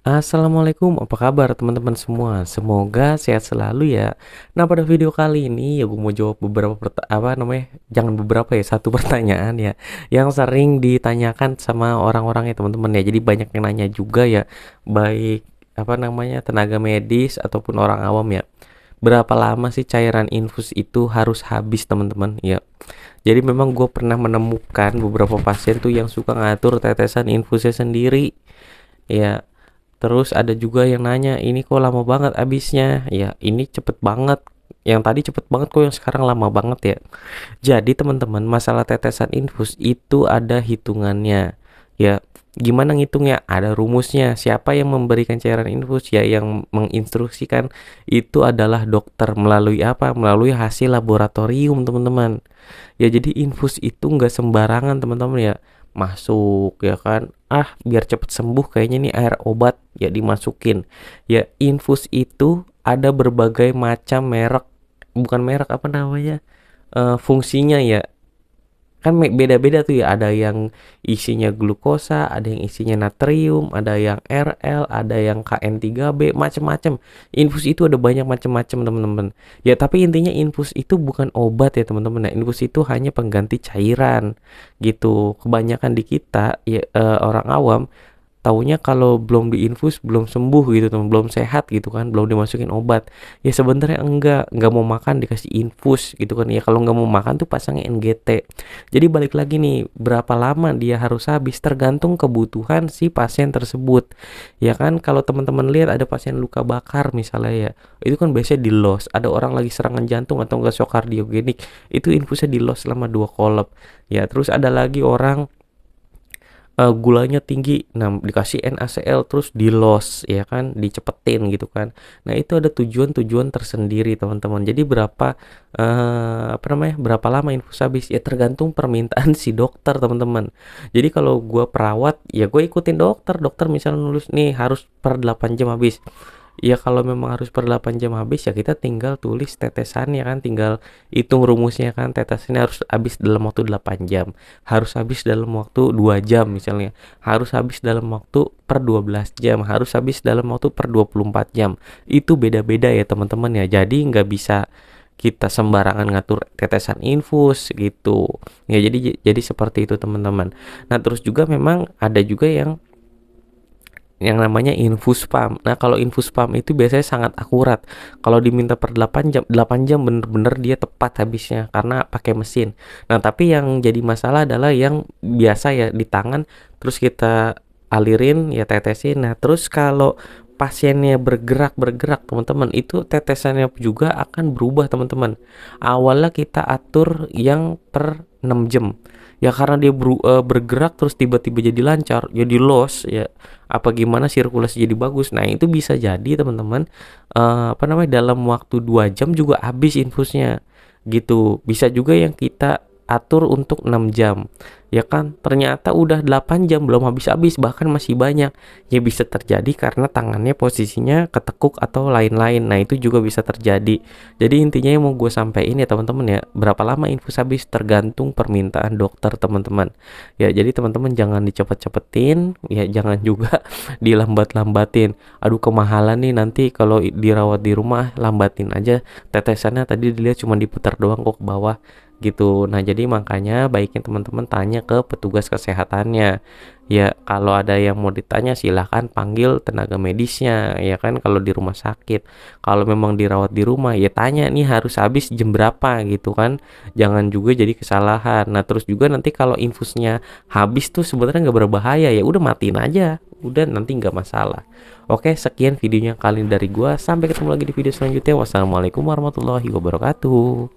Assalamualaikum, apa kabar teman-teman semua? Semoga sehat selalu ya. Nah, pada video kali ini ya gue mau jawab beberapa jangan beberapa ya, satu pertanyaan ya yang sering ditanyakan sama orang-orang ya teman-teman ya. Jadi banyak yang nanya juga ya, baik tenaga medis ataupun orang awam ya. Berapa lama sih cairan infus itu harus habis teman-teman ya? Jadi memang gue pernah menemukan beberapa pasien tuh yang suka ngatur tetesan infusnya sendiri ya. Terus ada juga yang nanya, ini kok lama banget habisnya? Ya, ini cepet banget. Yang tadi cepet banget kok, yang sekarang lama banget ya. Jadi teman-teman, masalah tetesan infus itu ada hitungannya. Ya, gimana ngitungnya? Ada rumusnya. Siapa yang memberikan cairan infus? Ya, yang menginstruksikan itu adalah dokter. Melalui apa? Melalui hasil laboratorium, teman-teman. Ya, jadi infus itu nggak sembarangan, teman-teman ya. Masuk ya kan, biar cepet sembuh kayaknya nih air obat ya dimasukin. Ya, infus itu ada berbagai macam merek, bukan merek fungsinya ya. Kan beda-beda tuh ya, ada yang isinya glukosa, ada yang isinya natrium, ada yang RL, ada yang KN3B, macam-macam. Infus itu ada banyak macam-macam teman-teman ya, tapi intinya infus itu bukan obat ya teman-teman ya. Infus itu hanya pengganti cairan gitu. Kebanyakan di kita ya, orang awam taunya kalau belum diinfus belum sembuh gitu teman, belum sehat gitu kan, belum dimasukin obat. Ya sebenarnya enggak mau makan dikasih infus gitu kan. Ya kalau nggak mau makan tuh pasangnya NGT. Jadi balik lagi nih, berapa lama dia harus habis tergantung kebutuhan si pasien tersebut. Ya kan, kalau teman-teman lihat ada pasien luka bakar misalnya ya, itu kan biasanya di los. Ada orang lagi serangan jantung atau enggak shock kardiogenik, itu infusnya di los selama 2 kolep. Ya terus ada lagi orang gulanya tinggi, nah dikasih NaCl terus di los ya kan, dicepetin gitu kan. Nah itu ada tujuan-tujuan tersendiri teman-teman. Jadi berapa lama infus habis ya tergantung permintaan si dokter teman-teman. Jadi kalau gua perawat ya gue ikutin dokter misalnya nulis nih harus per 8 jam habis. Ya kalau memang harus per 8 jam habis ya kita tinggal tulis tetesannya kan, tinggal hitung rumusnya kan, tetesannya harus habis dalam waktu 8 jam, harus habis dalam waktu 2 jam misalnya, harus habis dalam waktu per 12 jam, harus habis dalam waktu per 24 jam. Itu beda-beda ya teman-teman ya. Jadi nggak bisa kita sembarangan ngatur tetesan infus gitu. Ya jadi seperti itu teman-teman. Nah, terus juga memang ada juga yang namanya infus pump. Nah, kalau infus pump itu biasanya sangat akurat. Kalau diminta per 8 jam, 8 jam bener-bener dia tepat habisnya karena pakai mesin. Nah, tapi yang jadi masalah adalah yang biasa ya di tangan terus kita alirin ya, tetesin. Nah, terus kalau pasiennya bergerak teman-teman, itu tetesannya juga akan berubah teman-teman. Awalnya kita atur yang per 6 jam. Ya karena dia bergerak terus tiba-tiba jadi lancar, jadi los ya, apa gimana sirkulasi jadi bagus. Nah itu bisa jadi teman-teman dalam waktu 2 jam juga habis infusnya gitu. Bisa juga yang kita atur untuk 6 jam ya kan, ternyata udah 8 jam belum habis-habis, bahkan masih banyak. Ya bisa terjadi karena tangannya posisinya ketekuk atau lain-lain. Nah itu juga bisa terjadi. Jadi intinya yang mau gue sampaikan ya teman-teman ya, berapa lama infus habis tergantung permintaan dokter teman-teman ya. Jadi teman-teman jangan dicepet-cepetin ya, jangan juga dilambat-lambatin. Aduh kemahalan nih nanti kalau dirawat di rumah, lambatin aja tetesannya, tadi dilihat cuma diputar doang kok ke bawah gitu. Nah jadi makanya baiknya teman-teman tanya ke petugas kesehatannya ya. Kalau ada yang mau ditanya silahkan panggil tenaga medisnya ya kan, kalau di rumah sakit. Kalau memang dirawat di rumah ya tanya nih harus habis jam berapa gitu kan, jangan juga jadi kesalahan. Nah terus juga nanti kalau infusnya habis tuh sebenarnya nggak berbahaya, ya udah matiin aja, udah nanti nggak masalah. Oke, sekian videonya kali ini dari gua, sampai ketemu lagi di video selanjutnya. Wassalamualaikum warahmatullahi wabarakatuh.